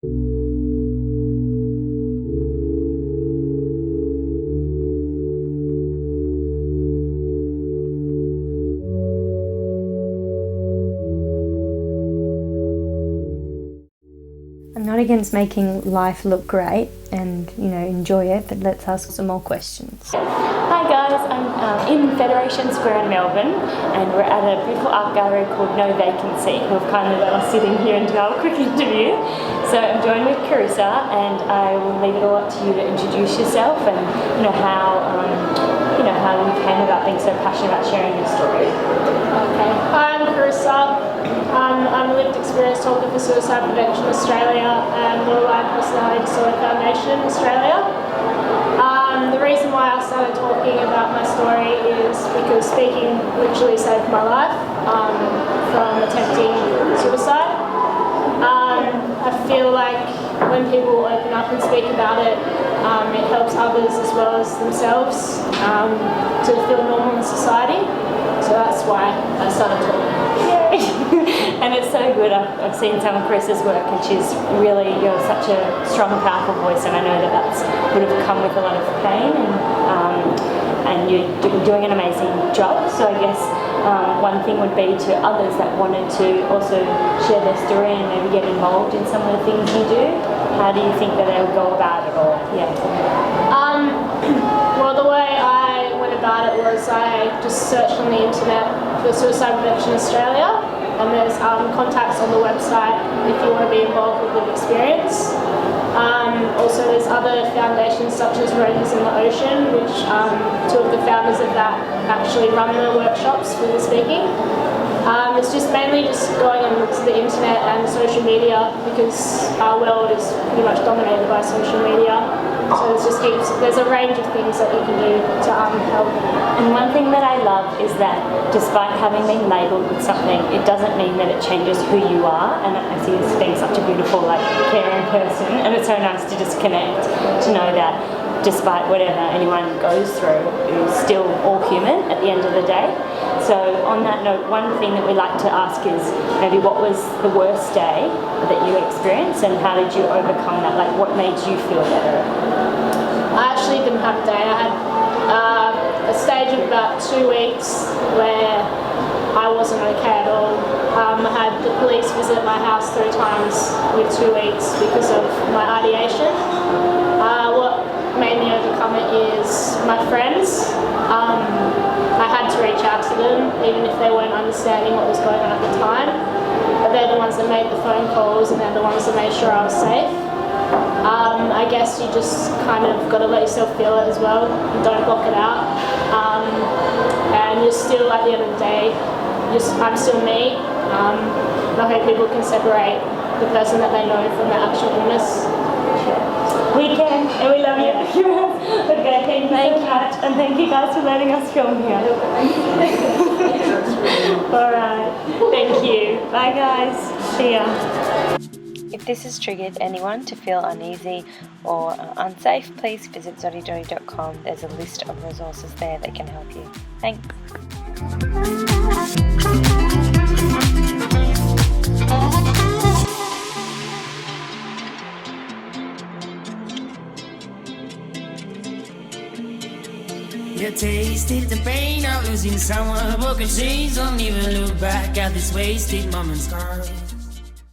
I'm not against making life look great and, enjoy it, but let's ask some more questions. Hi guys, I'm in Federation Square in Melbourne, and we're at a beautiful art gallery called No Vacancy, who've kindly let us sit in here and do our quick interview. So I'm joined with Carissa, and I will leave it all up to you to introduce yourself and how you came about being so passionate about sharing your story. Okay, hi, I'm Carissa. I'm a lived experience talker for Suicide Prevention Australia and Borderline Personality Disorder Foundation Australia. The reason why I started talking about my story is because speaking literally saved my life from attempting suicide. I feel like when people open up and speak about it, it helps others as well as themselves to feel normal in society. So that's why I started talking. And it's so good. I've seen some of Carissa's work, and you're such a strong, powerful voice, and I know that would have come with a lot of pain, and you're doing an amazing job. So I guess one thing would be to others that wanted to also share their story and maybe get involved in some of the things you do. How do you think that they would go about it? Or well, the way I went about it was I just searched on the internet for Suicide Prevention Australia, and there's contacts on the website if you want to be involved with lived experience. Also there's other foundations such as Roses in the Ocean, which two of the founders of that actually run the workshops for the speaking. It's just mainly just going on to the internet and social media, because our world is pretty much dominated by social media. So there's a range of things that you can do to help. And one thing that I love is that despite having been labelled with something, it doesn't mean that it changes who you are. And I see this being such a beautiful, caring person, and it's so nice to just connect, to know that despite whatever anyone goes through, you're still all human at the end of the day. So on that note, one thing that we like to ask is maybe what was the worst day that you experienced, and how did you overcome that? What made you feel better? I actually didn't have a day. I had a stage of about 2 weeks where I wasn't okay at all. I had the police visit my house 3 times with 2 weeks because of my ideation. What made me overcome it is my friends. I had to reach out to them, even if they weren't understanding what was going on at the time. But they're the ones that made the phone calls, and they're the ones that made sure I was safe. I guess you just kind of got to let yourself feel it as well, and don't block it out. And you're still, at the end of the day, I'm still me. And I hope people can separate the person that they know from the actual illness. We can, and we love you. Okay, thank you so much, and thank you guys for letting us film here. Alright, thank you. Bye guys, see ya. If this has triggered anyone to feel uneasy or unsafe, please visit zottiedottie.com. There's a list of resources there that can help you. Thanks. You tasted the pain of losing someone, broken chains. Don't even look back at this wasted moment's scars.